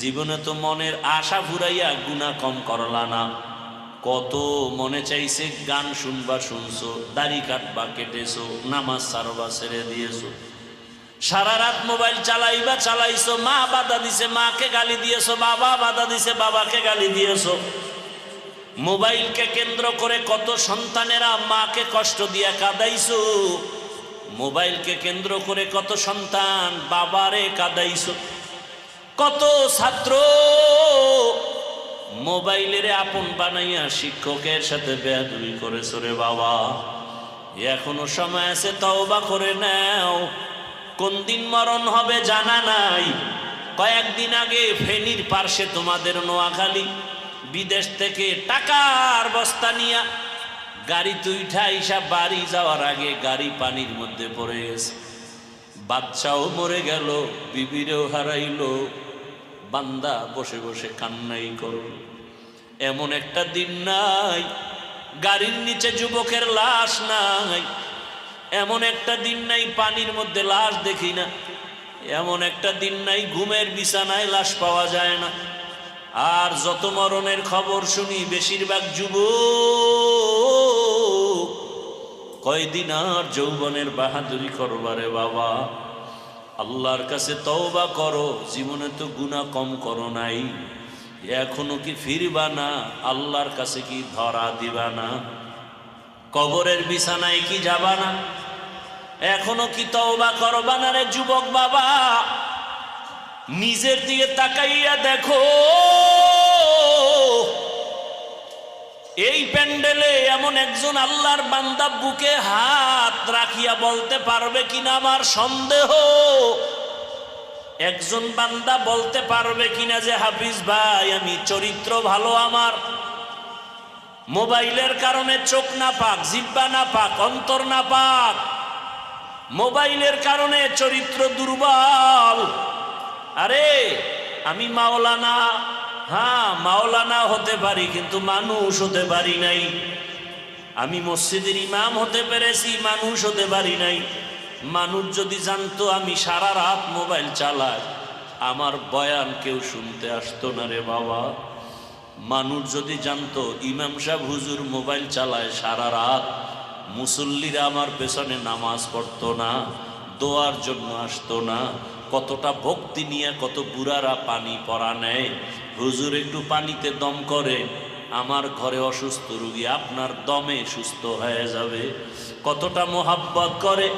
জীবনে তো মনের আশা ফুরাইয়া গুনাহ কম করলা না। কত মনে চাইছে গান শুনবা শুনছো, দাড়ি কাটবা কেটেছো, নামাজ ছাড়বা ছেড়ে দিয়েছো, সারা রাত মোবাইল চালাইবা চালাইছো, মা বাধা দিছে মাকে গালি দিয়েছো, বাবা বাধা দিছে বাবাকে গালি দিয়েছো। মোবাইলকে কেন্দ্র করে কত সন্তানেরা মাকে কষ্ট দিয়া কাঁদাইছো, মোবাইলকে কেন্দ্র করে কত সন্তান বাবারে কাঁদাইছো। কত ছাত্র মোবাইলের আপন বানাইয়া শিক্ষকের সাথে বেয়াদবি করেছো রে বাবা। এখনো সময় আছে, তওবা করে নাও। কোন দিন মরণ হবে জানা নাই। কয়েকদিন আগে ফেনীর পার্শ্বে তোমাদের নোয়াখালী বিদেশ থেকে টাকার বস্তা নিয়া গাড়িতে উঠা ইসা বাড়ি যাওয়ার আগে গাড়ি পানির মধ্যে পড়ে গেছে, বাচ্চাও মরে গেল, বিবিরেও হারাইলো, বান্দা বসে বসে কান্নাই করল। এমন একটা দিন নাই গাড়ির নিচে যুবকের লাশ নাই, এমন একটা দিন নাই পানির মধ্যে লাশ দেখি না, এমন একটা দিন নাই ঘুমের বিছানায় লাশ পাওয়া যায় না। আর যত মরণের খবর শুনি বেশিরভাগ যুবক। কয়দিন আর যৌবনের বাহাদুরি করবারে বাবা। আল্লাহর কাছে তওবা করো। জীবনে তো গুনাহ কম করো নাই, এখনো কি ফিরবা না? আল্লাহর কাছে কি ধরা দিবা না? কবরের বিছানায় কি যাবা না? এখনো কি তওবা করবা না রে যুবক বাবা? নিজের দিকে তাকাইয়া দেখো, এই প্যান্ডেলে এমন একজন আল্লাহর বান্দা বুকে হাত রাখিয়া বলতে পারবে কিনা আমার সন্দেহ। একজন বান্দা বলতে পারবে কিনা যে হাফিজ ভাই আমি চরিত্র ভালো, আমার মোবাইলের কারণে চোখ না পাক, জিহ্বা না পাক, অন্তর না পাক, মোবাইলের কারণে চরিত্র দুর্বল। আরে আমি মাওলানা, হ্যাঁ মাওলানা হতে পারি কিন্তু মানুষ হতে পারি নাই। আমি মসজিদের ইমাম হতে পেরেছি, মানুষ হতে পারি নাই। মানুষ যদি জানতো আমি সারা রাত মোবাইল চালাই, আমার বয়ান কেউ শুনতে আসতো না রে বাবা। মানুষ যদি জানতো ইমাম সাহেব হুজুর মোবাইল চালায় সারা রাত, মুসল্লিরা আমার পেছনে নামাজ পড়তো না, দোয়ার জন্য আসতো না। কতটা ভক্তি নিয়ে কত বুড়ারা পানি পরা নেয়, হুজুর একটু পানিতে দম করে, আমার ঘরে অসুস্থ রোগী আপনার দমে সুস্থ হয়ে যাবে। কতটা মোহাব্বত করে।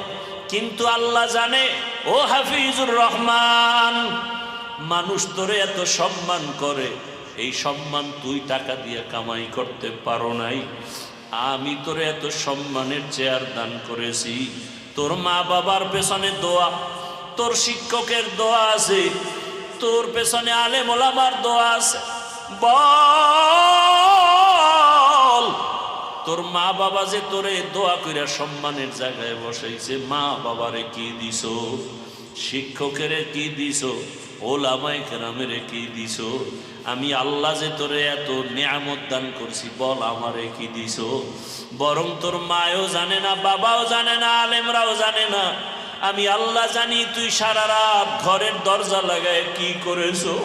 কিন্তু আল্লাহ জানে, ও হাফিজুর রহমান, মানুষ তোরে এত সম্মান করে, এই সম্মান তুই টাকা দিয়ে কামাই করতে পারো নাই। আমি তোরে এত সম্মানের চেয়ার দান করেছি। তোর মা বাবার পেছনে দোয়া, তোর শিক্ষকের দোয়া আছে, তোর পেছনে আলেম ওলামার দোয়া আছে। বল, তোর মা বাবা যে তোরে দোয়া কইরা সম্মানের জায়গায় বসাইছে, মা বাবারে কি দিছো? শিক্ষকেরে কি দিছো? ওলামায়ে কেরামেরে কি দিছো? আমি আল্লাহ যে তোরে এত নিয়ামত দান করছি, বল আমারে কি দিছো? বরং তোর মায়ও জানে না, বাবাও জানে না, আলেমরাও জানে না, আমি আল্লাহ জানি তুই সারা রাত ঘরের দরজা লাগায় কি করেছো।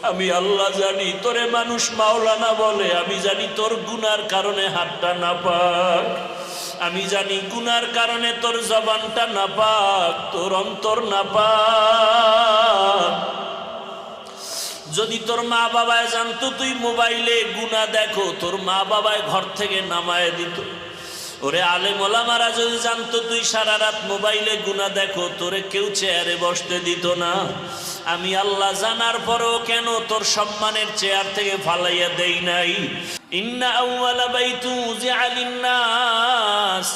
আমি আল্লাহ জানি তোরে মানুষ মাওলানা বলে, আমি জানি তোর গুনার কারণে হাতটা না পাক, আমি জানি গুনার কারণে তোর জবানটা না পাক, তোর অন্তর না পাক। যদি তোর মা বাবায় জানতো তুই মোবাইলে গুনাহ দেখো, তোর মা বাবায় ঘর থেকে নামায় দিত। ওরে আলেম ওলামারা যদি জানতো তুই সারা রাত মোবাইলে গুনাহ দেখো, তোরে কেউ চেয়ারে বসতে দিত না। আমি আল্লাহ জানার পরেও কেন তোর সম্মানের চেয়ার থেকে ফালাইয়া দেই নাই। ইন্না আউয়ালা বাইতু উযিআ লিন-নাস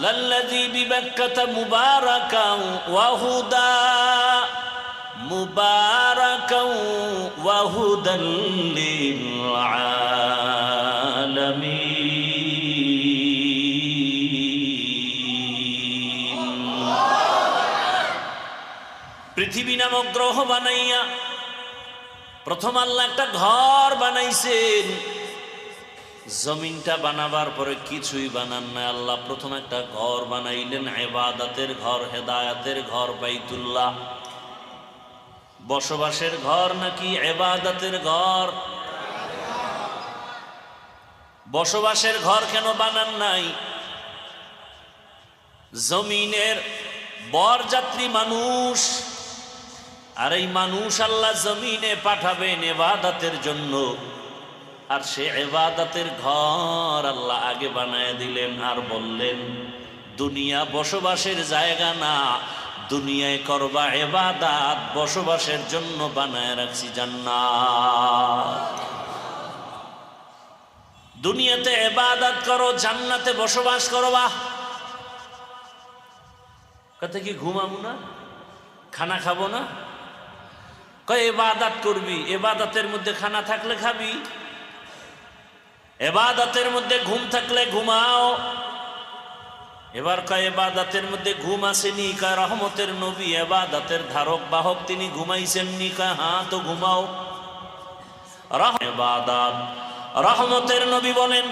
লাল্লাযী বিবাক্কাতা মুবারাকান ওয়া হুদা, মুবারাকান ওয়া হুদাল লিল আলামিন। পৃথিবী নামক গ্রহ বানাইয়া প্রথম আল্লাহ একটা ঘর বানাইছেন। জমিনটা বানাবার পরে কিছুই বানান না, আল্লাহ প্রথম একটা ঘর বানাইলেন, ইবাদতের ঘর, হেদায়েতের ঘর, বাইতুল্লাহ। বসবাসের ঘর নাকি ইবাদতের ঘর? বসবাসের ঘর কেন বানান নাই? জমিনের বরযাত্রী মানুষ, আর এই মানুষ আল্লাহ জমিনে পাঠাবেন ইবাদতের জন্য, আর সে ইবাদতের ঘর আল্লাহ আগে বানায় দিলেন আর বললেন দুনিয়া বসবাসের জায়গা না, দুনিয়ায় করবা ইবাদত, বসবাসের জন্য বানায় রাখছি জান্নাত। দুনিয়াতে ইবাদত করো, জান্নাতে বসবাস করবা। কত কি ঘুমাবো না, খানা খাবো না? কয় ইবাদত করবি, ইবাদতের মধ্যে খানা থাকলে খাবি, ইবাদতের মধ্যে ঘুম থাকলে ঘুমাও। এবার কয় ইবাদতের মধ্যে ঘুম আসেনি? কয় রহমতের নবী ইবাদতের ধারক বাহক, তিনি ঘুমাইছেননি? কয় হ্যাঁ, তো ঘুমাও। ইবাদত রহমতের নবী বলেন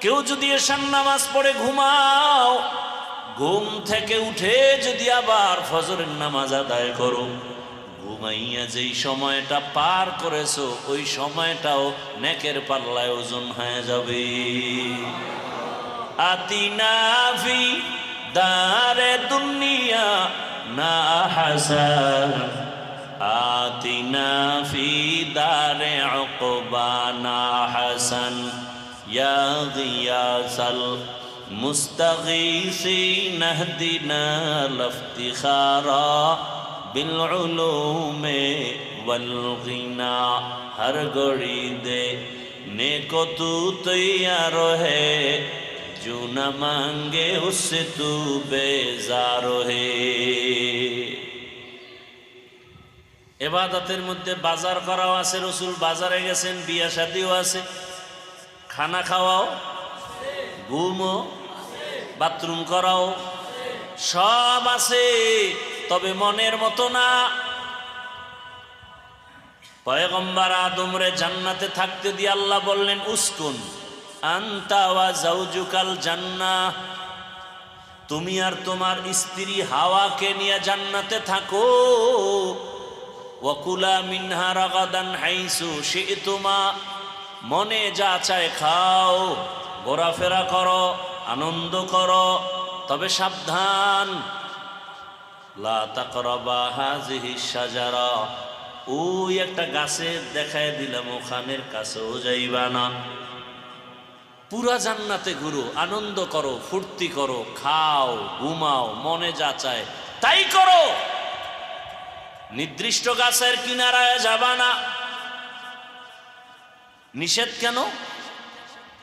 কেউ যদি এশার নামাজ পড়ে ঘুমাও, ঘুম থেকে উঠে যদি আবার ফজরের নামাজ আদায় করো, ঘুমাইয়া যেই সময়টা পার করেছো ওই সময়টাও নেকের পাল্লায় ওজন হয়ে যাবে। আতিনা ফি দারে দুনিয়া না হাসান, আতিনা ফি দারে উকবা না হাসান, ইয়া গিয়াসাল মুস্তাগীসিন ইহদিনা লিফতিখারা বিল উলুমে ওয়াল গিনা। হর ঘড়ি দে नेको तू तैयार है, जो न मांगे उससे तू बेजार है। ইবাদতের মধ্যে বাজার করাও আছে, রসুল বাজারে গেছেন, বিয়া শাদিও আছে, খানা খাওয়াও, ঘুমও, বাথরুম করাও, সব আছে, তবে মনের মতো না। পয়গম্বর আদমরে জান্নাতে থাকতে দিয়ে আল্লাহ বললেন উসকুন আনতা ওয়া যাওজুকাল জান্নাহ, তুমি আর তোমার স্ত্রী হাওয়াকে নিয়ে জান্নাতে থাকো। ওয়া কুলা মিনহা রাগাদান হাইসু শি'তুমা, মনে যা চায় খাও, ঘোরাফেরা করো, আনন্দ করো, তবে সাবধান, লা তাকরাবা হাযিহি শাজারা, ওই একটা গাছে দেখায় দিলাম ওখানের কাছেও যাইবা না। পুরা জান্নাতে ঘুরো, আনন্দ করো, ফুর্তি করো, খাও, ঘুমাও, মনে যা চায় তাই করো, নির্দিষ্ট গাছের কিনারায় যাবা না। নিষেধ কেন?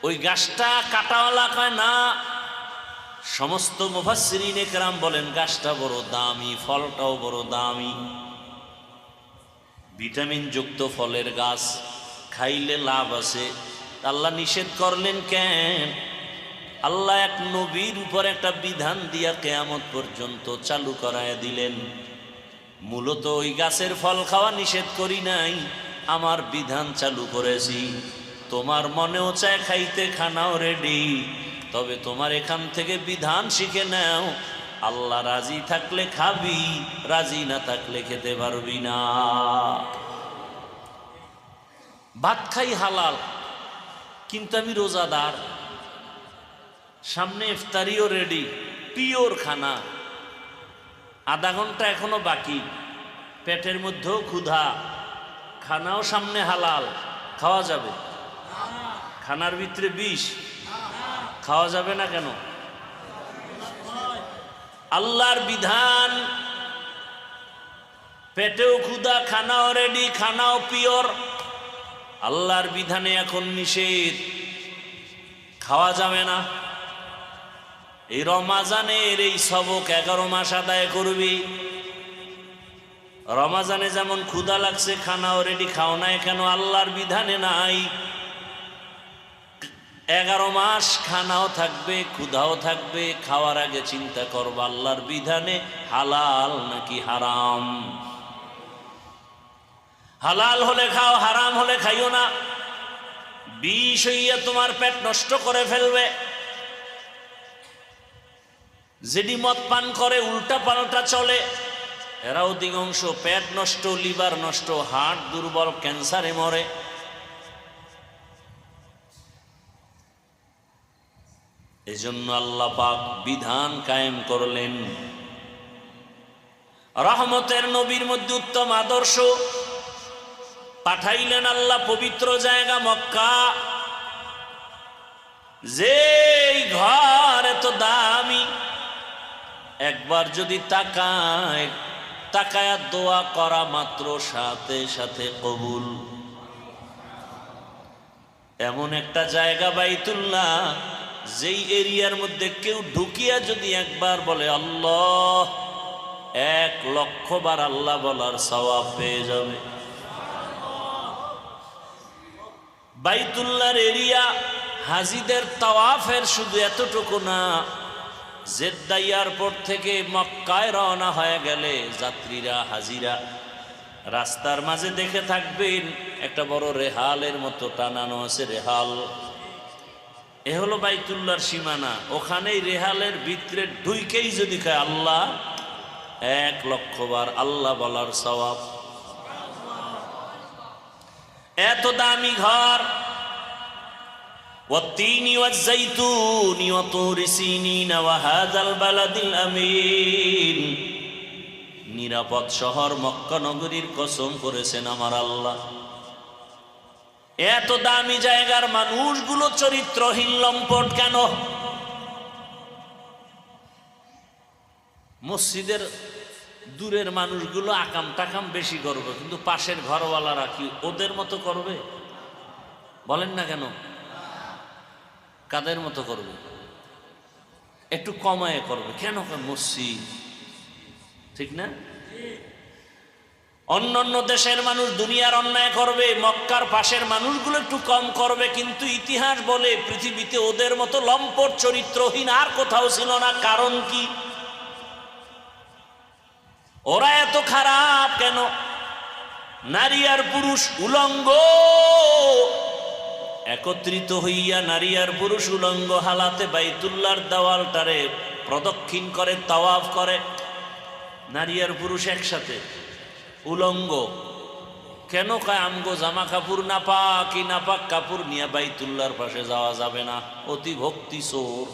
ওই গাছটা কাটাওয়ালা কয় না। সমস্ত মুফাসসিরিনে কেরাম বলেন গাছটা বড় দামি, ফলটাও বড় দামি, ভিটামিন যুক্ত ফলের গাছ, খাইলে লাভ আছে। আল্লাহ নিষেধ করলেন কেন? আল্লাহ এক নবীর উপর একটা বিধান দিয়া কিয়ামত পর্যন্ত চালু করায় দিলেন। মূলত ওই গাছের ফল খাওয়া নিষেধ করি নাই, আমার বিধান চালু করেছি। তোমার মনেও চায় খাইতে, খানাও রেডি, তবে তোমার এখান থেকে বিধান শিখে নাও। আল্লাহ রাজি থাকলে খাবি, রাজি না থাকলে খেতে পারবি না। ভাত খাই হালাল, কিন্তু আমি রোজাদার, সামনে ইফতারিও রেডি, পিওর খানা, আধা ঘন্টা এখনো বাকি, পেটের মধ্যেও ক্ষুধা, খানাও সামনে হালাল, খাওয়া যাবে? খানার ভিতরে বিষ, খাওয়া যাবে না কেন? আল্লাহর বিধান, পেটেও ক্ষুধা, খানাও রেডি, খানাও পিওর, আল্লাহর বিধানে এখন নিষেধ, খাওয়া যাবে না। এই রমাজানের এই সবক 11 মাস আদায় করবি। রমাজানে যেমন ক্ষুধা লাগছে, খানাও রেডি, খাও নাই কেন? আল্লাহর বিধানে নাই। 11 মাস খানাও থাকবে, ক্ষুধাও থাকবে, খাওয়ার আগে চিন্তা করবা আল্লাহর বিধানে হালাল নাকি হারাম। হালাল হলে খাও, হারাম হলে খাইও না। বিষ হইয়া তোমার পেট নষ্ট করে ফেলবে। যেটি মদ পান করে, উল্টা পাল্টা চলে, এরা অধিকাংশ পেট নষ্ট, লিভার নষ্ট, হার্ট দুর্বল, ক্যান্সারে মরে। এজন্য আল্লাহ পাক বিধান কায়েম করলেন। রহমতের নবীর মধ্যে উত্তম আদর্শ পাঠাইলেন আল্লাহ পবিত্র জায়গা মক্কা। যেই ঘর এত দামি, একবার যদি তাকায় দোয়া করা মাত্র সাথে সাথে কবুল। এমন একটা জায়গা বাইতুল্লাহ, যেই এরিয়ার মধ্যে কেউ ঢুকিয়া যদি একবার বলে আল্লাহ, 1,00,000 বার আল্লাহ বলার সওয়াব পেয়ে যাবে। বাইতুল্লাহর এরিয়া হাজিদের তাওয়াফের শুধু এতটুকু না, জেদ্দা এয়ারপোর্ট থেকে মক্কায় রওনা হয়ে গেলে যাত্রীরা, হাজিরা রাস্তার মাঝে দেখে থাকবেন একটা বড় রেহালের মতো টানানো আছে। রেহাল এ হলো বাইতুল্লাহর সীমানা। ওখানেই রেহালের ভিতরে ঢুইকেই যদি কয় আল্লাহ, 1,00,000 বার আল্লাহ বলার সওয়াব। এত দামি ঘর। ওয়াত্তিনি ওয়াজ্জাইতুনি ওয়া তুরি সিনিন ওয়া হাযাল বালাদিল আমিন। নিরাপদ শহর মক্কা নগরীর কসম করেছেন আমার আল্লাহ। এত দামি জায়গার মানুষগুলো চরিত্রহীন, লম্পট কেন? মসজিদের দূরের মানুষগুলো আকাম টাকাম বেশি করবে, কিন্তু পাশের ঘরওয়ালারা কি ওদের মতো করবে? বলেন না কেন? কাদের মতো করবে? একটু কমায় করবে। কেন? মসজিদ, ঠিক না? অন্যান্য দেশের মানুষ দুনিয়ার অন্যায় করবে, মক্কার পাশের মানুষগুলো একটু কম করবে, কিন্তু ইতিহাস বলে পৃথিবীতে ওদের মতো লম্পট চরিত্রহীন আর কোথাও ছিল না। কারণ কি? ওরা এত খারাপ কেন? নারী আর পুরুষ উলঙ্গ একত্রিত হইয়া, নারী আর পুরুষ উলঙ্গ হালাতে বাইতুল্লাহর দেওয়ালটারে প্রদক্ষিণ করে, তাওয়াফ করে। নারী আর পুরুষ একসাথে উলঙ্গ কেন? কয় আমগো জামা কাপড় নাপাক, কি নাপাক কাপড় নিয়ে বাইতুল্লাহর পাশে যাওয়া যাবে না। অতি ভক্তি চোর।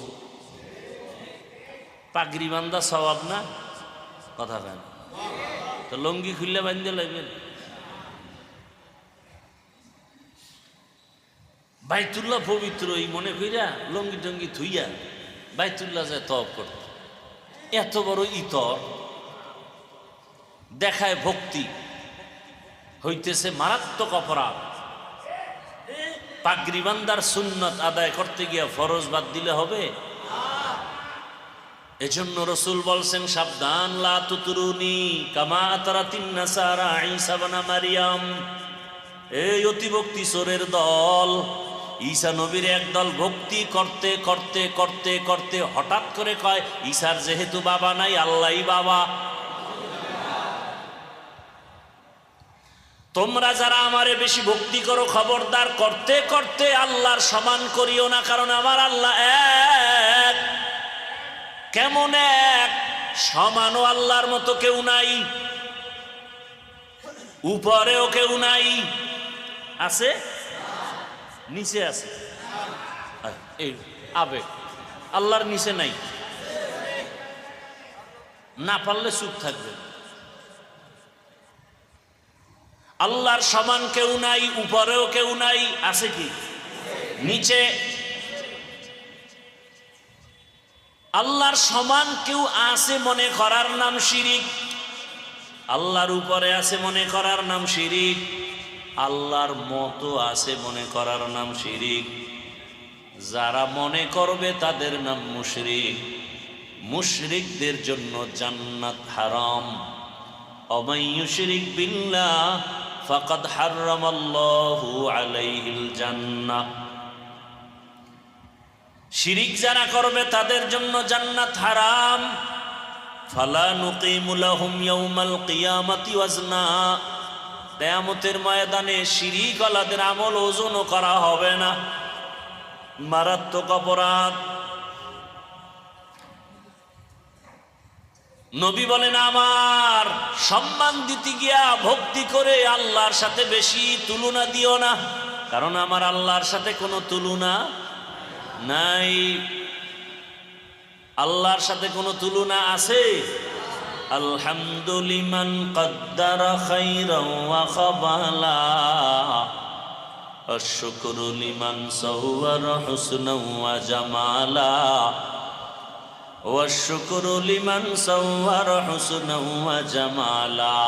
পাগড়ি বান্ধা সওয়াব না? কথা কেন? তো লঙ্গি খুললে বান্ধে লাগবেন। বাইতুল্লাহ পবিত্র এই মনে কইরা লঙ্গি টঙ্গি থুইয়া বাইতুল্লাহ যায় তওয়াব করতে। এত বড় ইতর দেখায় ভক্তি, হইতেছে মারাত্মক অপরাধ। পাগড়ি বান্দার সুন্নত আদায় করতে গিয়া ফরজ বাদ দিলে হবে? এজন্য রাসূল বলছেন, সাবধান, লা তুতরুনি কামা আতরাতিন নাসারা ঈসা ইবনে মারইয়াম। এই অতিভক্তি চোরের দল। ঈসা নবীর একদল ভক্তি করতে করতে করতে করতে হঠাৎ করে কয়, ঈসার যেহেতু বাবা নাই, আল্লাহই বাবা। তোমরা যারা আমারে বেশি ভক্তি করো, খবরদার, করতে করতে আল্লাহর সমান করিও না, কারণ আমার আল্লাহ এক। কেমন এক? সমানও আল্লাহর মতো কেউ নাই, উপরেও কেউ নাই। আছে? নিচে আছে। এই আবেগ আল্লাহর নিচে নাই। না পারলে চুপ থাকবে। আল্লাহর সমান কেউ নাই, উপরেও কেউ নাই। আছে কি? নিচে। আল্লাহর সমান কেউ আছে মনে করার নাম শিরিক। আল্লাহর উপরে আছে মনে করার নাম শিরিক। আল্লাহর মতো আছে মনে করার নাম শিরিক। যারা মনে করবে তাদের নাম মুশরিক। মুশরিকদের জন্য জান্নাত হারাম। ওমান ইউশরিক বিল্লাহ ফাকাদ হারামাল্লাহু আলাইহিল জান্নাহ। শিরিক যারা করবে তাদের জন্য জান্নাত হারাম। ফালা নুকিমু লাহুম ইয়াউমাল কিয়ামাতি ওয়াজনা। কিয়ামতের ময়দানে শিরিক ওয়ালাদের আমল ওজনও করা হবে না। মারাত্মক অপরাধ। নবী বলেন আমার সম্মান দিতে গিয়া ভক্তি করে আল্লাহর সাথে বেশি তুলনা দিও না, কারণ আমার আল্লাহর সাথে কোনো তুলনা নাই। আল্লাহর সাথে কোনো তুলনা আছে? আলহামদুলিমান কদ্দারা খাইরান ওয়া খাবালা আশ-শুকরু লিমান সাওয়ারা হুসনান ওয়া জামালা ওয়াশ-শুকরু লিমান সাওয়ারা হুসনান ওয়া জামালা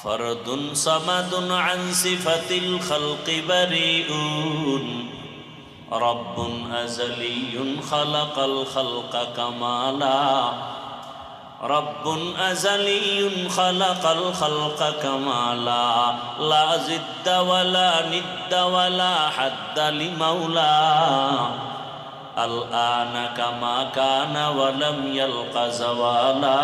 ফরদুন সামাদুন আন সিফাতিল খালকি বারিউন রব্বুন আযালিয়ুন খালাকাল খালকা কামালা রব্বুন আযালিয়ুন খালাকাল খালকা কামালা লা জিদ্দা ওয়ালা নিদ্দা ওয়ালা হাদ্দা লিমাওলা আল আনা কামা কানা ওয়া লাম ইয়ালকা যাওয়ালা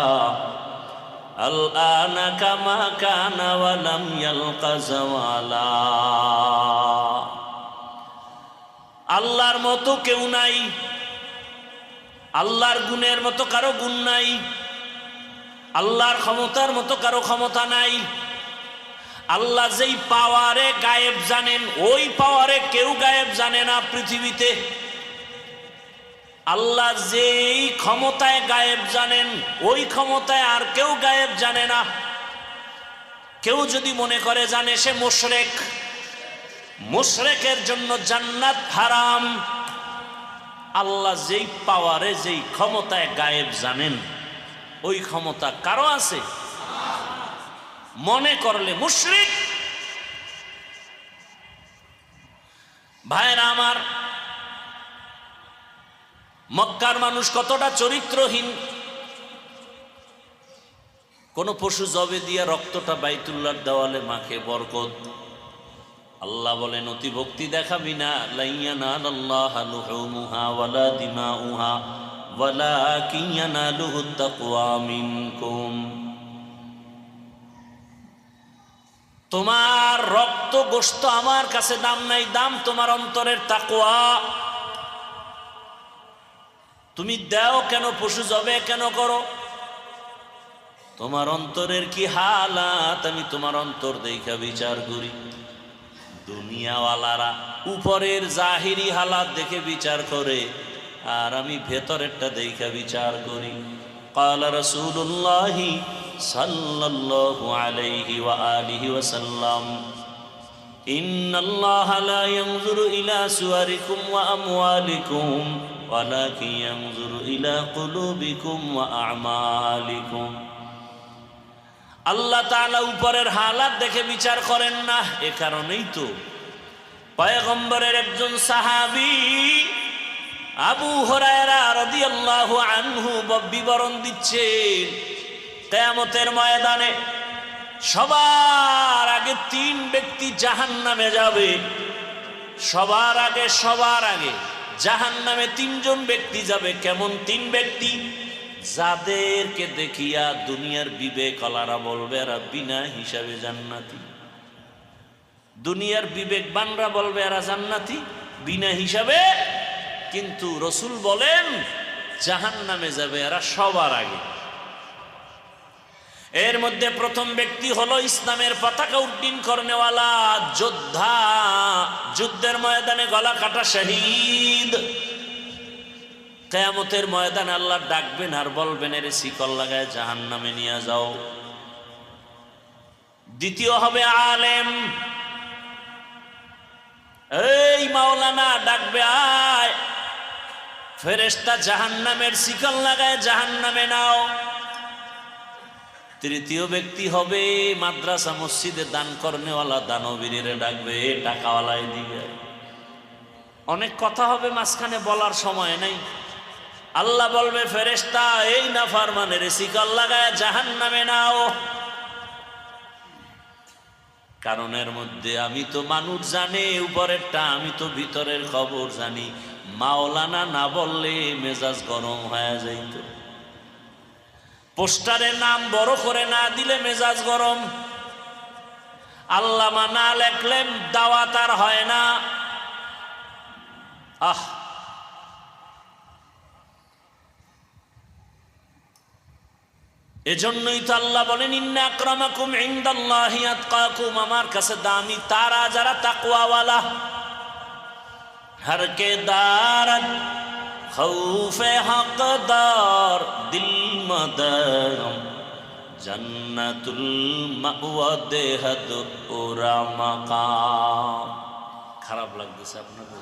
আল আনা কামা কানা ওয়া লাম ইয়ালকা যাওয়ালা। আল্লাহর মতো কেউ নাই, আল্লাহর গুণের মতো কারো গুণ নাই, আল্লাহর ক্ষমতার মতো কারো ক্ষমতা নাই। আল্লাহ যেই পাওয়ারে গায়েব জানেন ওই পাওয়ারে কেউ গায়েব জানে না পৃথিবীতে। আল্লাহ যেই ক্ষমতায় গায়েব জানেন ওই ক্ষমতায় আর কেউ গায়েব জানে না। কেউ যদি মনে করে জানে সে মুশরিক, মুশরিকের জন্য জান্নাত হারাম। আল্লাহ যেই পাওয়ারে যেই ক্ষমতায় গায়েব জানেন ওই ক্ষমতা কারো আছে? মনে করলে মুশরিক। ভাইরা আমার, মক্কার মানুষ কতটা চরিত্রহীন। কোন পশু জবে দিয়া রক্তটা বাইতুল্লাহর দেওয়ালে মাখে বরকত। আল্লাহ বলেন অতি ভক্তি দেখাবি না, লাইয়ানালাল্লাহু লুহুমুহা ওয়ালা দিমাউহা ওয়ালাকিন ইয়ানালুহুত তাকওয়া মিনকুম। তোমার রক্ত গোশত আমার কাছে দাম নাই, দাম তোমার অন্তরের তাকওয়া। তুমি দাও কেন, পশু জবে কেন করো? তোমার অন্তরের কি হালাত আমি তোমার অন্তর দেখা বিচার করি। দুনিয়াওয়ালারা উপরের জাহিরি হালাত দেখে বিচার করে, আর আমি ভেতরেরটা দেখা বিচার করি। ক্বালা রাসূলুল্লাহি সাল্লাল্লাহু আলাইহি ওয়া আলিহি ওয়াসাল্লাম ইন্নাল্লাহা লা ইয়ানজুরু ইলা সুওয়ারিকুম ওয়া আমওয়ালিকুম ওয়ালাকিন ইয়ানজুরু ইলা কুলুবিকুম ওয়া আমালিকুম। আল্লাহ তাআলা উপরের হালাত দেখে বিচার করেন না। এ কারণেই তো পয়গম্বরের একজন সাহাবী আবু হুরায়রা রাদিয়াল্লাহু আনহু বিবরণ দিচ্ছেন, কিয়ামতের ময়দানে সবার আগে তিন ব্যক্তি জাহান্নামে যাবে। সবার আগে জাহান্নামে তিনজন ব্যক্তি যাবে। কেমন তিন ব্যক্তি? যাদেরকে দেখিয়া দুনিয়ার বিবেকওয়ালারা বলবে এরা বিনা হিসাবে জান্নাতি। দুনিয়ার বিবেকবানরা বলবে এরা জান্নাতি বিনা হিসাবে, কিন্তু রসুল বলেন জাহান্নামে যাবে এরা সবার আগে। এর মধ্যে প্রথম ব্যক্তি হলো ইসলামের পতাকা উড্ডীন করনেওয়ালা যোদ্ধা, যুদ্ধের ময়দানে গলা কাটা শহীদ। কিয়ামতের ময়দানে আল্লাহ ডাকবেন আর বলবেন এর শিকল লাগায় জাহান্নামে নিয়ে যাও। দ্বিতীয় হবে আলেম, এই মাওলানা ডাকবে আয়, ফেরেশতা জাহান্নামের শিকল লাগায় জাহান্নামে নাও। তৃতীয় ব্যক্তি হবে মাদ্রাসা মসজিদে দান করনেওয়ালা দানবীরে ডাকবে, টাকাওয়ালাই দিবে। অনেক কথা হবে মাঝখানে, বলার সময় নেই। আল্লাহ বলবে ফেরেশতা এই নাফরমানের শিকল লাগায় জাহান্নামে নাও। কারণের মধ্যে আমি তো মানুষ জানে উপরেরটা, আমি তো ভিতরের খবর জানি। মাওলানা না বললে মেজাজ গরম হয়ে যাইত, পোস্টারের নাম বড় করে না দিলে মেজাজ গরম, আল্লামা না লেখলে দাওয়াত আর হয় না। এজন্যই তো আল্লাহ বলেন ইন্না আকরামাকুম ইনদাল্লাহি আতকাকুম, আমার কাছে দামি তারা যারা তাকওয়াওয়ালা। হর কে দারত খৌফে হকদার দিল মদরম জান্নাতুল মাওয়া দেহদ ওরা মাকাম। খারাপ লাগতেছে আপনাদের?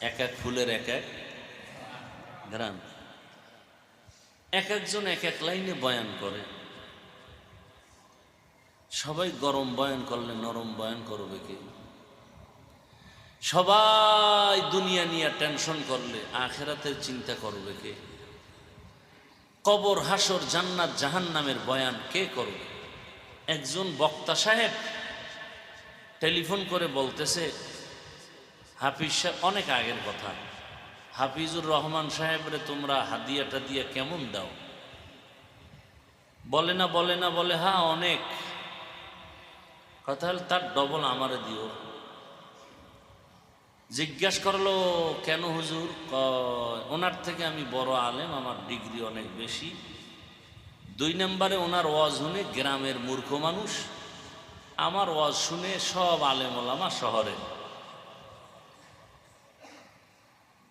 এক এক ফুলের এক এক ঘ্রাণ, এক একজন এক এক লাইনে বয়ান করে। সবাই গরম বয়ান করলে নরম বয়ান করবে কে? সবাই দুনিয়া নিয়ে টেনশন করলে আখেরাতের চিন্তা করবে কে? কবর হাসর জান্নাত জাহান্নামের বয়ান কে করবে? একজন বক্তা সাহেব টেলিফোন করে বলতেছে, হাফিজ সাহেব, অনেক আগের কথা, হাফিজুর রহমান সাহেবরে তোমরা হাদিয়াটা দিয়ে কেমন দাও? বলে না বলে না, বলে হ্যাঁ অনেক। কথা হল তার ডবল আমারে দিও। জিজ্ঞাসা করলো কেন হুজুর? ওনার থেকে আমি বড় আলেম, আমার ডিগ্রি অনেক বেশি। 2 নম্বরে ওনার ওয়াজ শুনে গ্রামের মূর্খ মানুষ, আমার ওয়াজ শুনে সব আলেম ওলামা শহরে।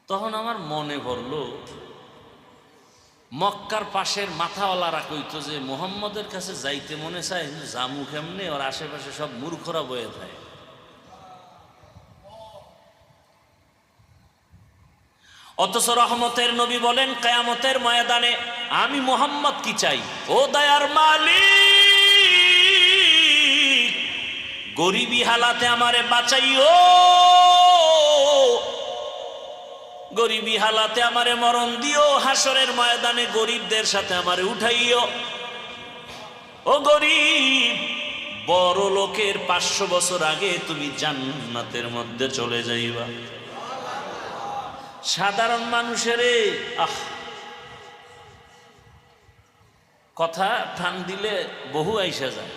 তখন আমার মনে পড়লো মক্কার পাশের মাথাওয়ালারা কইতো যে মুহাম্মদের কাছে যাইতে মনে চায়, কিন্তু জামু কেমনে? ওর আশেপাশে সব মূর্খরা বয়ে থাকে। অথচ রহমতের নবী বলেন কিয়ামতের ময়দানে আমি মুহাম্মদ কি চাই? ও দয়ার মালিক, গরিবী হালাতে আমারে বাঁচাইও, গরিবী হালাতে আমারে মরণ দিও, হাসরের ময়দানে গরিবদের সাথে আমারে উঠাইও। ও গরিব, বড় লোকের 500 বছর আগে তুমি জান্নাতের মধ্যে চলে যাইবা। সাধারণ মানুষের কথা ঠান দিলে বহু আইসা যায়।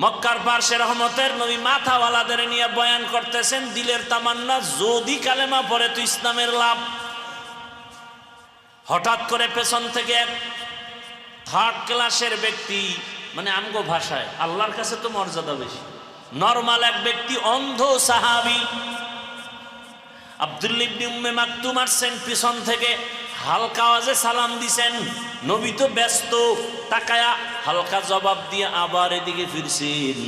মক্কার পার্শ্বে রহমতের নবী মাথাওয়ালাদের নিয়ে বয়ান করতেছেন, দিলের তামান্না যদি কালেমা পড়ে তো ইসলামের লাভ। হঠাৎ করে পেছন থেকে এক 3rd ক্লাসের ব্যক্তি, মানে আমগো ভাষায় আল্লাহর কাছে তো মর্যাদা বেশি, নরমাল এক ব্যক্তি, অন্ধ সাহাবী আব্দুল্লাহ ইবনে উম্মে মাকতুম আসছেন পিছন থেকে, হালকা আওয়াজে সালাম দিছেন। নবী তো ব্যস্ত, তাকায়া হালকা জবাব দিয়ে আবার এদিকে ফিরছেন।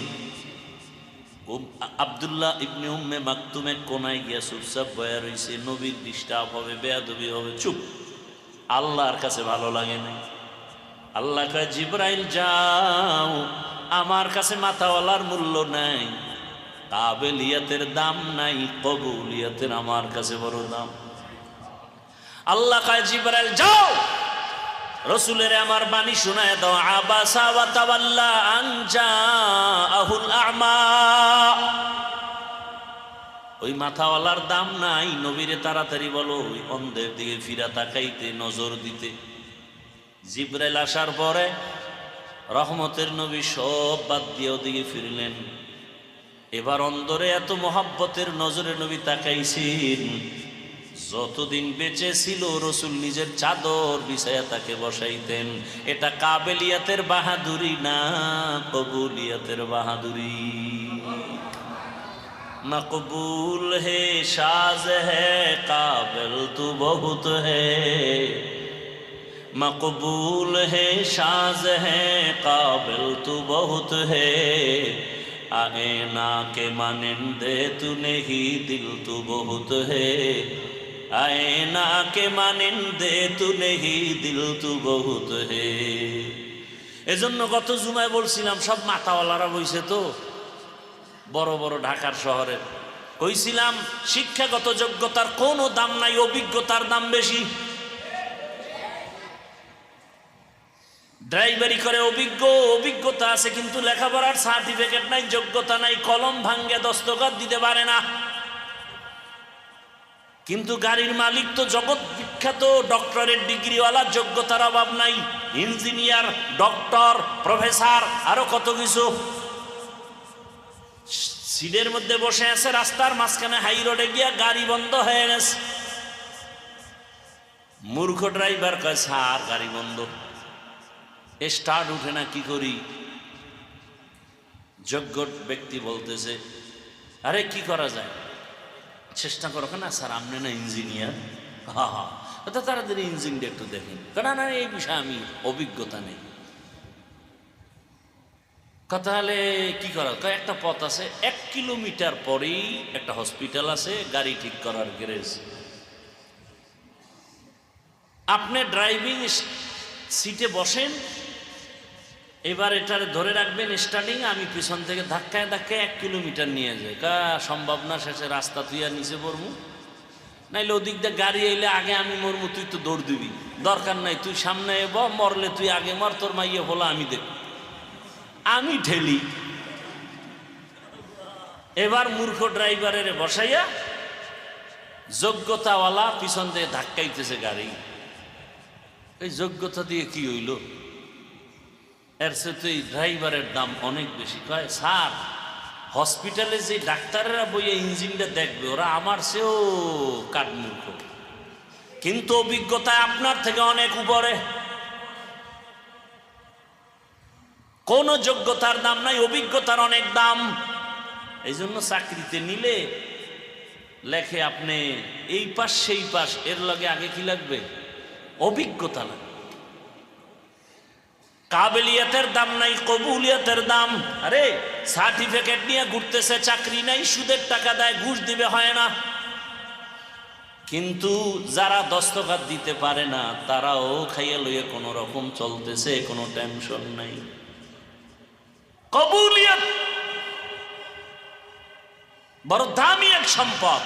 আব্দুল্লাহ ইবনে উম্মে মাকতুমে কোনায় গিয়া চুপচাপ বয়া রইছে। নবীর ডিস্টার্ব হবে, বেয়াদবি হবে, চুপ। আল্লাহর কাছে ভালো লাগে না। আল্লাহ কয় জিবরাইল যাও, আমার কাছে মাথাওয়ালার মূল্য নাই, কাবেলিয়াতের দাম নাই, কবুলিয়াতের আমার কাছে বড় দাম। আল্লাহ কয় জিবরাইল যাও, রসুলের আমার বাণী শোনায় দাও। আবাসা ওয়া তাওয়াল্লা আন জাআহুল আ'মা, ওই মাথাওয়ালার দাম নাই। নবীরে তাড়াতাড়ি বলো ওই অন্ধের দিকে ফিরা তাকাইতে, নজর দিতে। জিবরাইল আসার পরে রহমতের নবী সব বাদ দিয়ে ওদিকে ফিরলেন। এবার অন্তরে এত মহাব্বতের নজরে নবী তাকাইছেন, যতদিন বেঁচে ছিল রসুল নিজের চাদর বিছায়া তাকে বসাইতেন। এটা কাবেলিয়াতের বাহাদুরি না, কবুলিয়াতের বাহাদুরি। মকবুল হে সাজ হে কাবিল তু বহুত হে, মকবুল হে সাজ হে কাবিল তু বহুত হে, आए ना के मानिंदे तू नहीं दिल तू बहुत है, आए ना के मानिंदे तू नहीं दिल तू बहुत है। এজন্য গত জুমায় বলছিলাম সব মাথাওয়ালারা বইছে তো বড় বড় ঢাকার শহরে। কইছিলাম শিক্ষাগত যোগ্যতার কোনো দাম নাই, অভিজ্ঞতার দাম বেশি। ড্রাইভারি করে অভিজ্ঞতা আছে, কিন্তু লেখাপড়ার সার্টিফিকেট নাই, যোগ্যতা নাই, কলম ভাঙ্গে দস্তখত দিতে পারে না। কিন্তু গাড়ির মালিক তো জগৎ বিখ্যাত ডক্টরেট ডিগ্রিওয়ালা, যোগ্যতার অভাব নাই, ইঞ্জিনিয়ার, ডক্টর, প্রফেসর, আরো কত কিছু। সিটের মধ্যে বসে আছে, রাস্তার মাঝখানে হাই রোডে গিয়া গাড়ি বন্ধ হয়ে গেছে। মূর্খ ড্রাইভার কয় স্যার গাড়ি বন্ধ, স্টার্ট উঠে না, কি করি? যোগ্য ব্যক্তি বলতেছে আরে কি করা যায়, চেষ্টা করো। না স্যার আপনি না ইঞ্জিনিয়ার, হ্যাঁ হ্যাঁ, তাড়াতাড়ি ইঞ্জিনটা একটু দেখেন। না না এই বিষয়ে আমি অভিজ্ঞতা নেই। কথা হলে কি করা? একটা পথ আছে, 1 কিলোমিটার পরেই একটা হসপিটাল আছে, গাড়ি ঠিক করার গ্যারেজ। আপনি ড্রাইভিং সিটে বসেন, এবার এটার ধরে রাখবেন স্টার্টিং, আমি পিছন থেকে ধাক্কায় ধাক্কায় 1 কিলোমিটার নিয়ে যাই। সম্ভব না, শেষে রাস্তা তুই আর নিচে পড়বো, নাইলে ওদিক দিয়ে গাড়ি এলে আগে আমি মরবো, তুই তো দৌড় দিবি, দরকার নাই, তুই সামনে এব, মরলে তুই আগে মর, তোর মাইয়ে হলো আমি দেখ, আমি ঠেলি। এবার মূর্খ ড্রাইভারের বসাইয়া যোগ্যতাওয়ালা পিছন দিয়ে ধাক্কাইতেছে গাড়ি। এই যোগ্যতা দিয়ে কি হইল? এর সে তো এই ড্রাইভারের দাম অনেক বেশি। কয় স্যার হসপিটালে যে ডাক্তাররা বইয়ে ইঞ্জিনটা দেখবে, ওরা আমার চেয়েও কাঠমূর্খ, কিন্তু অভিজ্ঞতায় আপনার থেকে অনেক উপরে। কোন যোগ্যতার দাম নাই, অভিজ্ঞতার অনেক দাম। এই জন্য চাকরিতে নিলে লেখে আপনি এই পাশ সেই পাশ, এর লগে আগে কি লাগবে? অভিজ্ঞতা লাগবে। কাবিলিয়াতের দাম নাই, কবুলিয়াতের দাম। আরে সার্টিফিকেট নিয়ে ঘুরতেছে, চাকরি নাই, সুদের টাকা দেয়, ঘুষ দিবে, হয় না। কিন্তু যারা দস্তখত দিতে পারে না, তারাও খাইয়া লইয়া কোন রকম চলতেছে, কোনো টেনশন নাই। কবুলিয়ত বড় দামি এক সম্পদ।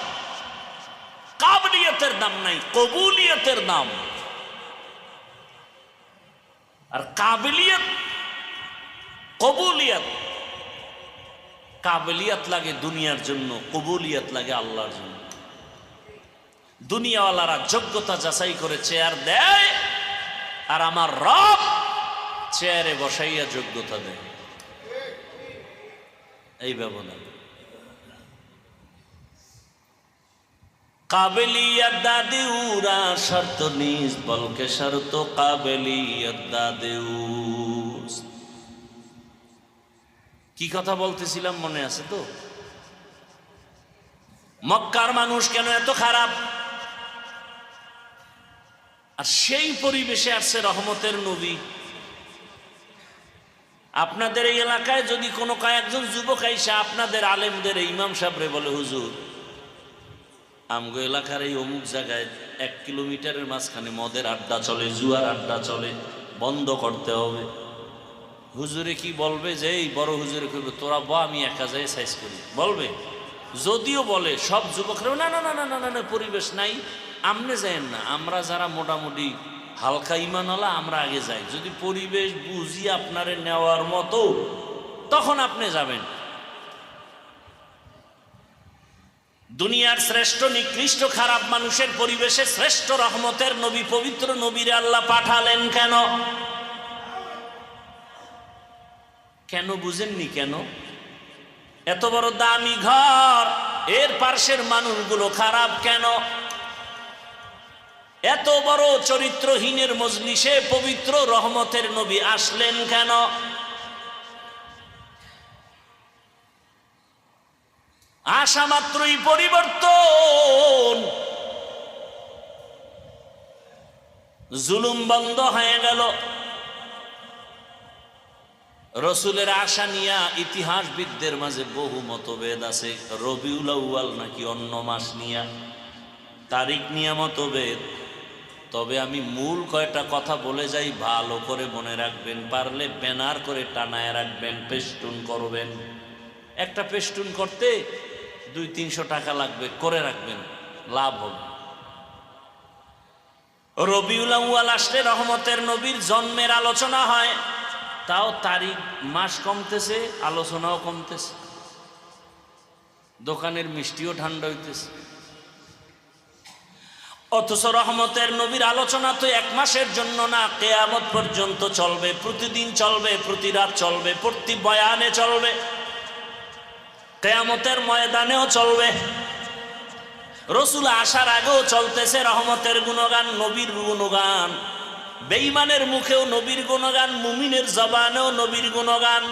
কাবিলিয়াতের দাম নাই, কবুলিয়তের দাম। আর কাবিলিয়ত, কবুলিয়ত, কাবিলিয়ত লাগে দুনিয়ার জন্য, কবুলিয়ত লাগে আল্লাহর জন্য। দুনিয়াওয়ালারা যোগ্যতা যাচাই করে চেয়ার দেয়, আর আমার রব চেয়ারে বসাইয়া যোগ্যতা দেয়। এই ব্যবধান। কাবিলিয়ত দাদিউরা শর্ত নিজ বলকে শর্ত কাবিলিয়ত দাদিউস। কি কথা বলতেছিলাম মনে আছে তো? মক্কার মানুষ কেন এত খারাপ, আর সেই পরিবেশে আসছে রহমতের নবী। আপনাদের এই এলাকায় যদি কোনো কয়েকজন যুবক আইসা আপনাদের আলেমদের ইমাম সাহেবরে বলে, হুজুর আমগো এলাকার এই অমুক জায়গায় 1 কিলোমিটারের মাঝখানে মদের আড্ডা চলে, জুয়ার আড্ডা চলে, বন্ধ করতে হবে। হুজুরে কি বলবে? যে এই বড় হুজুরে কইবে তোরা বা আমি একা যাই সাইজ করি, বলবে? যদিও বলে সব যুবকরা না না না না না না পরিবেশ নাই, আমনে যায়েন না, আমরা যারা মোটামুটি হালকা ইমানওয়ালা আমরা আগে যাই, যদি পরিবেশ বুঝি আপনারে নেওয়ার মতো তখন আপনি যাবেন। দুনিয়ার শ্রেষ্ঠ নিকৃষ্ট খারাপ মানুষের পরিবেশে শ্রেষ্ঠ রহমতের নবী, পবিত্র নবীরে আল্লাহ পাঠালেন কেন? কেন বুঝেননি? কেন? এত বড় দামি ঘর, এর পার্শ্বের মানুষগুলো খারাপ কেন? এত বড় চরিত্রহীনের মজলিসে পবিত্র রহমতের নবী আসলেন কেন? আসা মাত্রই পরিবর্তন, জুলুম বন্ধ হয়ে গেল। রসুলের আশা নিয়া ইতিহাসবিদদের মাঝে বহু মতভেদ আছে। রবিউল আউয়াল নাকি অন্য মাস নিয়া, তারিখ নিয়া মতভেদ। তবে আমি মূল কয়টা কথা বলে যাই, ভালো করে মনে রাখবেন, পারলে ব্যানার করে টানায় রাখবেন, পেস্টুন করবেন। একটা পেস্টুন করতে 200-300 টাকা লাগবে, করে রাখবেন, লাভ হবে। রবিউল আউয়াল আসলে রহমতের নবীর জন্মের আলোচনা হয়, তাও তারিখ মাস কমতেছে, আলোচনাও কমতেছে, দোকানের মিষ্টিও ঠান্ডা হইতেছে। অথচ রহমতের নবীর আলোচনা তো 1 মাসের জন্য না, কিয়ামত পর্যন্ত চলবে, প্রতিদিন চলবে, প্রতি রাত চলবে, প্রতি বয়ানে চলবে, কিয়ামতের ময়দানেও চলবে। রসুল আসার আগেও চলতেছে রহমতের গুণগান, নবীর গুণগান। বেঈমানের মুখেও নবীর গুণগান, মুমিনের জবানেও নবীর গুণগান,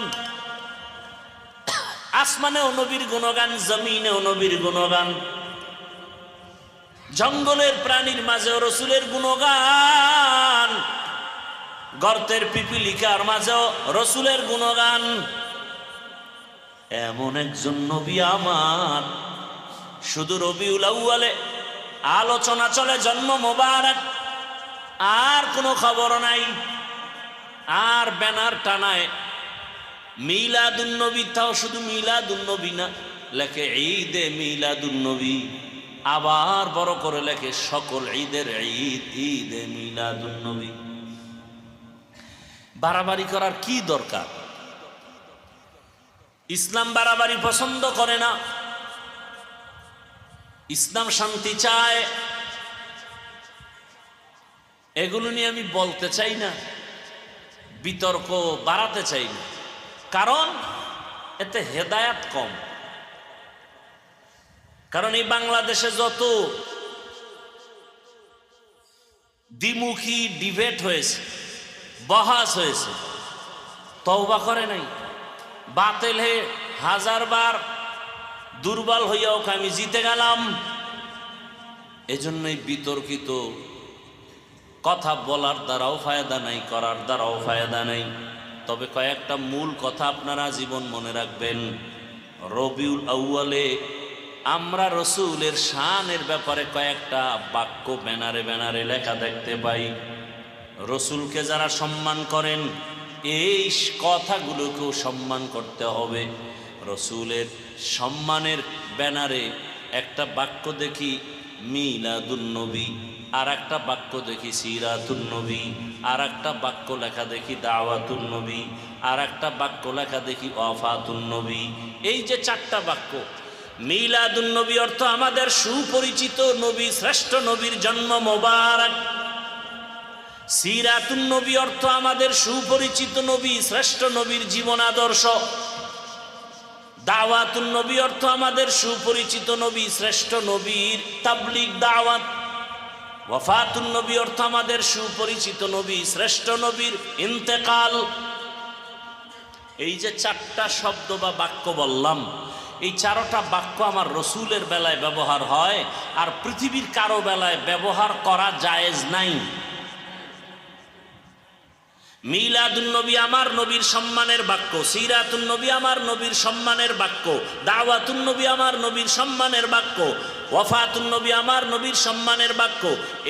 আসমানেও নবীর গুণগান, জমিনেও নবীর গুণগান, জঙ্গলের প্রাণীর মাঝেও রসুলের গুণগান, গর্তের পিপিলিকার মাঝেও রসুলের গুণগান। এমন একজন নবী আমার, শুধু রবিউল আউয়ালে আলোচনা চলে জন্ম মোবারক, আর কোনো খবর নাই। আর ব্যানার টানায় মিলাদুন্নবী, তাও শুধু মিলাদুন্নবী না, লেখে ঈদে মিলাদুন্নবী। আবার বড় করে লেখে সকল ঈদের ঈদ, ঈদে মিলাদুন্নবী। বাড়াবাড়ি করার কি দরকার? ইসলাম বাড়াবাড়ি পছন্দ করে না, ইসলাম শান্তি চায়। এগুলো নিয়ে আমি বলতে চাই না, বিতর্ক বাড়াতে চাই না, কারণ এতে হেদায়াত কম। কারণ এই বাংলাদেশে যত দ্বিমুখী ডিবেট হয়েছে, বহাস হয়েছে, তওবা করে নাই। বাতিল হে হাজারবার দুর্বল হইয়াও আমি জিতে গেলাম। এজন্যই বিতর্কিত কথা বলার দ্বারাও ফায়দা নাই, করার দ্বারাও ফায়দা নাই। তবে কয়েকটা মূল কথা আপনারা জীবন মনে রাখবেন। রবিউল আউয়ালে আমরা রসুলের শানের ব্যাপারে কয়েকটা বাক্য ব্যানারে ব্যানারে লেখা দেখতে পাই। রসুলকে যারা সম্মান করেন, এই কথাগুলোকেও সম্মান করতে হবে। রসুলের সম্মানের ব্যানারে একটা বাক্য দেখি মিলাদুন্নবী, আর একটা বাক্য দেখি সিরাতুন্নবী, আর একটা বাক্য লেখা দেখি দাওয়াতুন্নবী, আর একটা বাক্য লেখা দেখি ওয়াফাতুন্নবী। এই যে চারটা বাক্য, মিলাদুন্নবী অর্থ আমাদের সুপরিচিত নবী, শ্রেষ্ঠ নবীর জন্ম মোবারক। সিরাতুন্নবী অর্থ আমাদের সুপরিচিত নবী, শ্রেষ্ঠ নবীর জীবন আদর্শ। দাওয়াতুন্নবী অর্থ আমাদের সুপরিচিত নবী, শ্রেষ্ঠ নবীর তাবলীগ দাওয়াত। ওয়াফাতুন্নবী অর্থ আমাদের সুপরিচিত নবী, শ্রেষ্ঠ নবীর ইন্তেকাল। এই যে চারটা শব্দ বা বাক্য বললাম, এই চারটা বাক্য আমার রসুলের বেলায় ব্যবহার হয়, আর পৃথিবীর কারো বেলায় ব্যবহার করা জায়েজ নাই। মিলাদুন্নবী আমার নবীর সম্মানের বাক্য, সিরাতুন্নবী আমার নবীর সম্মানের বাক্য, দাওয়াতুন্নবী আমার নবীর সম্মানের বাক্য, ওয়াফাতুন্নবী আমার নবীর সম্মানের বাক্য।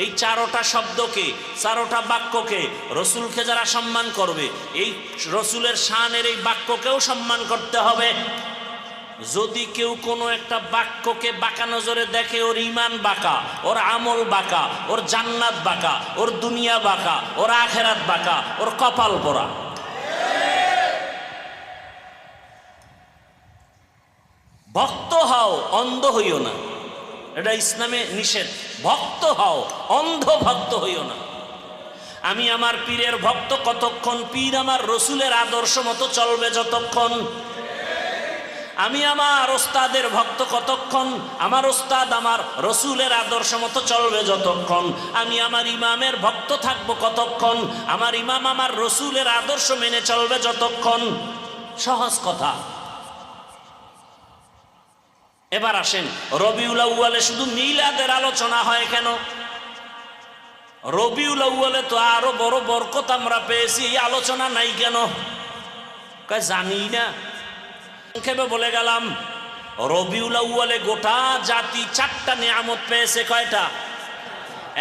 এই চারোটা শব্দকে, চারোটা বাক্যকে, রসুলকে যারা সম্মান করবে, এই রসুলের শানের এই বাক্যকেও সম্মান করতে হবে। যদি কেউ কোনো একটা বাক্যকে বাঁকা নজরে দেখে, ওর ঈমান বাঁকা, ওর আমল বাঁকা, ওর জান্নাত বাঁকা, ওর দুনিয়া বাঁকা, ওর আখেরাত বাঁকা, ওর কপাল পোড়া। ভক্ত হও, অন্ধ হইও না, এটা ইসলামে নিষেধ। ভক্ত হও, অন্ধ ভক্ত হইও না। আমি আমার পীরের ভক্ত কতক্ষণ, পীর আমার রসুলের আদর্শ মতো চলবে যতক্ষণ। আমি আমার ওস্তাদের ভক্ত কতক্ষণ, আমার ওস্তাদ আমার রসুলের আদর্শ মতো চলবে যতক্ষণ। আমি আমার ইমামের ভক্ত থাকবো কতক্ষণ, আমার ইমাম আমার রসুলের আদর্শ মেনে চলবে যতক্ষণ। সহজ কথা। এবার আসেন, রবিউল আউয়ালে শুধু মিলাদের আলোচনা হয় কেন? রবিউল আউয়ালে তো আরো বড় বরকত আমরা পেয়েছি, এই আলোচনা নাই কেন? কয় জানি না, সংক্ষেপে বলে গেলাম। রবিউল আউয়ালে গোটা জাতি চারটা নিয়ামত পেয়েছে। কয়টা?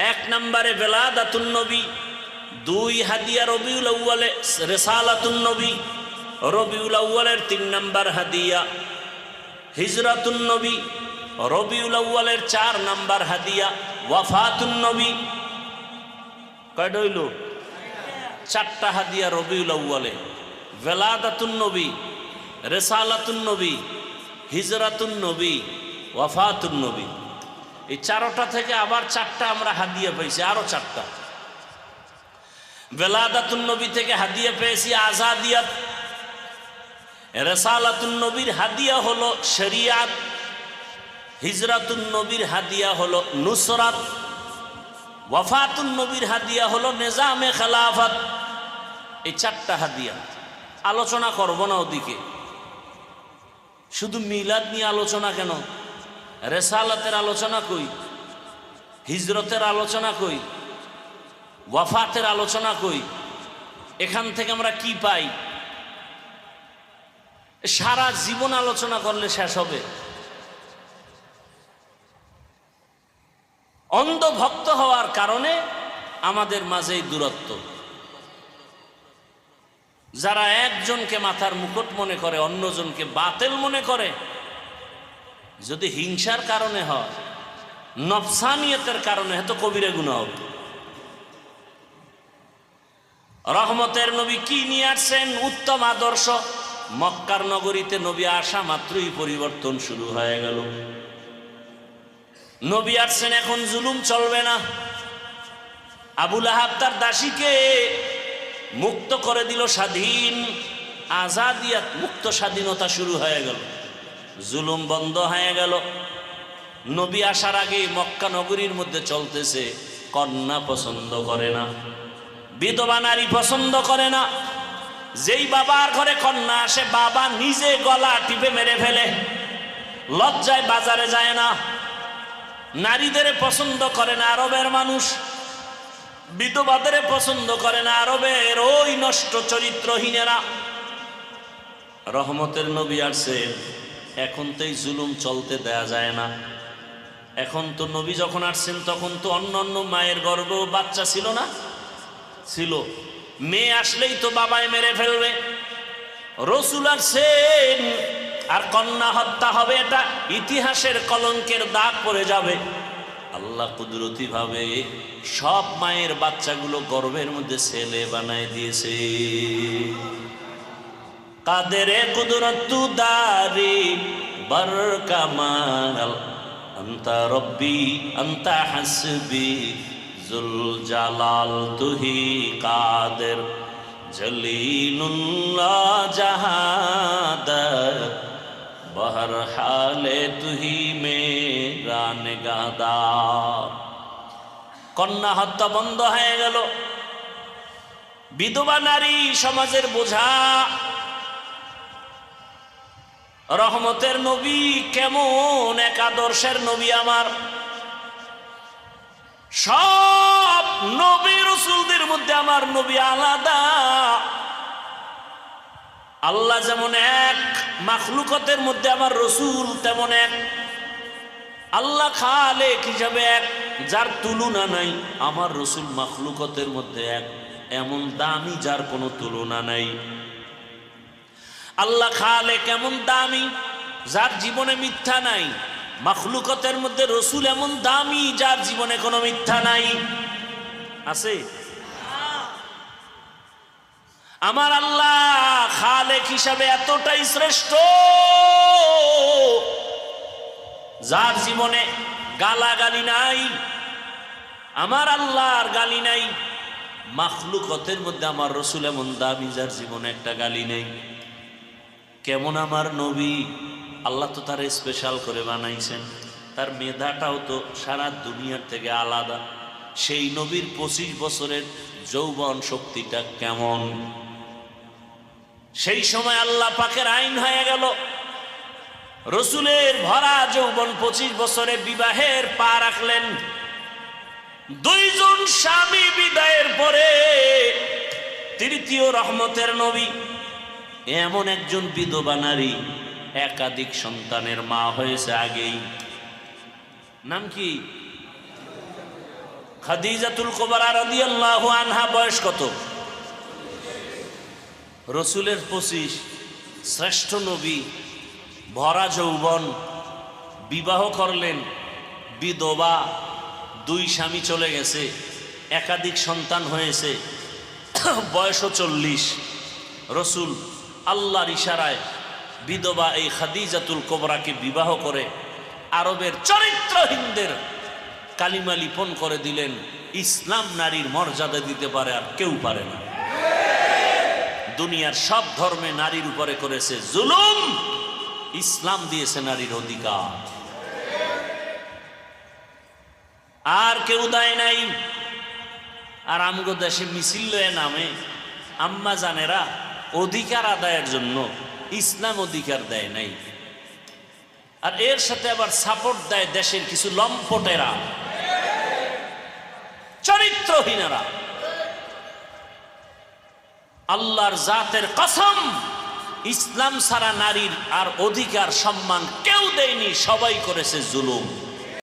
এক নম্বরে বেলাদাতুন নবী, দুই হাদিয়া রবিউল আউয়ালে রিসালাতুন নবী, রবিউল আউয়ালের তিন নম্বর হাদিয়া হিজরাতুন নবী, রবিউল আউয়ালের চার নম্বর হাদিয়া ওয়াফাতুন নবী। কয়টা হইল? চারটা হাদিয়া রবিউল আউয়ালে, বেলাদাতুন নবী, রিসালাতুন নবী, হিজরাতুন নবী, ওয়াফাতুন নবী। এই চারটা থেকে আবার চারটা আমরা হাদিয়া পেয়েছি, আরো চারটা। বেলাদাতুন নবী থেকে হাদিয়া পেয়েছি আজাদিয়াত। রিসালাতুন নবীর হাদিয়া হলো শরিয়াত। হিজরাতুন নবীর হাদিয়া হলো নুসরাত, ওয়াফাতুন নবীর হাদিয়া হলো নিজামে খেলাফত। এই চারটা হাদিয়া আলোচনা করব না ওদিকে। শুধু মিলাদ নিয়ে আলোচনা কেন? রেসালাতের আলোচনা কই, হিজরতের আলোচনা কই, ওয়াফাতের আলোচনা কই? এখান থেকে আমরা কি পাই? সারা জীবন আলোচনা করলে শেষ হবে। অন্ধ ভক্ত হওয়ার কারণে আমাদের মাঝে এই দূরত্ব। যারা একজনকে মাথার মুকুট মনে করে, অন্যজনকে বাতেল মনে করে, যদি হিংসার কারণে হয়, নফসানিয়তের কারণে হয়, তো কবিরা গুনাহ হবে। রহমতের নবী কি নিয়ে আসছেন? উত্তম আদর্শ। মক্কার নগরীতে নবী আসা মাত্রই পরিবর্তন শুরু হয়ে গেল। নবী আসছেন, এখন জুলুম চলবে না। আবু লাহাব তার দাসীকে মুক্ত করে দিল, স্বাধীন, আজাদিয়াত, মুক্ত স্বাধীনতা শুরু হয়ে গেল, জুলুম বন্ধ হয়ে গেল। নবী আসার আগে মক্কা নগরীর মধ্যে চলতেছে, কন্যা পছন্দ করে না, বিধবা নারী পছন্দ করে না। যেই বাবার ঘরে কন্যা আসে, বাবা নিজে গলা টিপে মেরে ফেলে, লজ্জায় বাজারে যায় না। নারীদের পছন্দ করে না আরবের মানুষ, বিধবাদের পছন্দ করে না আরবের ওই নষ্ট চরিত্রহীনেরা। রহমতের নবী আসছে, এখন তো এই জুলুম চলতে দেয়া যায় না। এখন তো নবী যখন আসছেন তখন তো অন্য অন্য মায়ের গর্ভেও বাচ্চা ছিল না? ছিল। মেয়ে আসলেই তো বাবায় মেরে ফেলবে। রসুল আসছেন আর কন্যা হত্যা হবে, এটা ইতিহাসের কলঙ্কের দাগ পড়ে যাবে। আল্লাহ কুদরতি ভাবে সব মায়ের বাচ্চাগুলো গর্ভের মধ্যে ছেলে বানায় দিয়েছে। কাদেরে কুদরতু দারি বরকামাল, আনতা রব্বি আনতা হাসবি জুল জালাল, তুহি কাদের জলিলুল্লাহ জাহাদাত, বহর হালে তুহি মেরা নিগাহদার। কন্যা হত্যা বন্ধ হয়ে গেল। বিধবা নারী সমাজের বোঝা। রহমতের নবী কেমন এক আদর্শের নবী আমার। সব নবী রাসূলদের মধ্যে আমার নবী আলাদা। আল্লাহ যেমন এক, মাখলুকাতের মধ্যে আমার রসুল তেমন এক। আল্লাহ খালেক হিসাবে এক, যার তুলনা নাই। আমার রসুল মাখলুকাতের মধ্যে এক, এমন দামি যার কোনো তুলনা নাই। আল্লাহ খালেক এমন দামি, যার জীবনে মিথ্যা নাই। মাখলুকাতের মধ্যে রসুল এমন দামি, যার জীবনে কোনো মিথ্যা নাই। আছে? আমার আল্লাহ খালেক হিসাবে এতটাই শ্রেষ্ঠ, যার জীবনে গালাগালি নাই। আমার আল্লাহর গালি নাই। মাখলুকাতের মধ্যে আমার রসুল এমন দামি, যার জীবনে একটা গালি নেই। কেমন আমার নবী! আল্লাহ তো তার স্পেশাল করে বানাইছেন। তার মেধাটাও তো সারা দুনিয়ার থেকে আলাদা। সেই নবীর 25 বছরের যৌবন শক্তিটা কেমন! সেই সময় আল্লাহ পাকের আইন হয়ে গেল, রসুলের ভরা যৌবন 25 বছরে বিবাহের পা রাখলেন। 2 জন স্বামী বিদায়ের পরে তৃতীয় রহমতের নবী এমন একজন বিধবা নারী, একাধিক সন্তানের মা হয়েছে আগেই। নাম কি? খাদিজাতুল কুবরা রাদিয়াল্লাহু আনহা। বয়স কত? রসুলের 25, শ্রেষ্ঠ নবী, ভরা যৌবন, বিবাহ করলেন, বিধবা, 2 স্বামী চলে গেছে, একাধিক সন্তান হয়েছে, বয়সও 40। রসুল আল্লাহর ইশারায় বিধবা এই খাদিজাতুল কুবরাকে বিবাহ করে আরবের চরিত্রহীনদের কালিমা লিপন করে দিলেন। ইসলাম নারীর মর্যাদা দিতে পারে, আর কেউ পারে না। দুনিয়ার সব ধর্মে নারীর উপরে করেছে জুলুম, ইসলাম দিয়েছে নারীর অধিকার। আর কেউ দেয় নাই। আর আমগো দেশে মিছিল লয়ে নামে আম্মা জানেরা অধিকার আদায়ের জন্য, ইসলাম অধিকার দেয় নাই। আর এর সাথে আবার সাপোর্ট দেয় দেশের কিছু লম্পটেরা, চরিত্রহীনারা। আল্লাহর জাতের কসম, ইসলাম ছাড়া নারীর আর অধিকার সম্মান কেউ দেয়নি, সবাই করেছে জুলুম।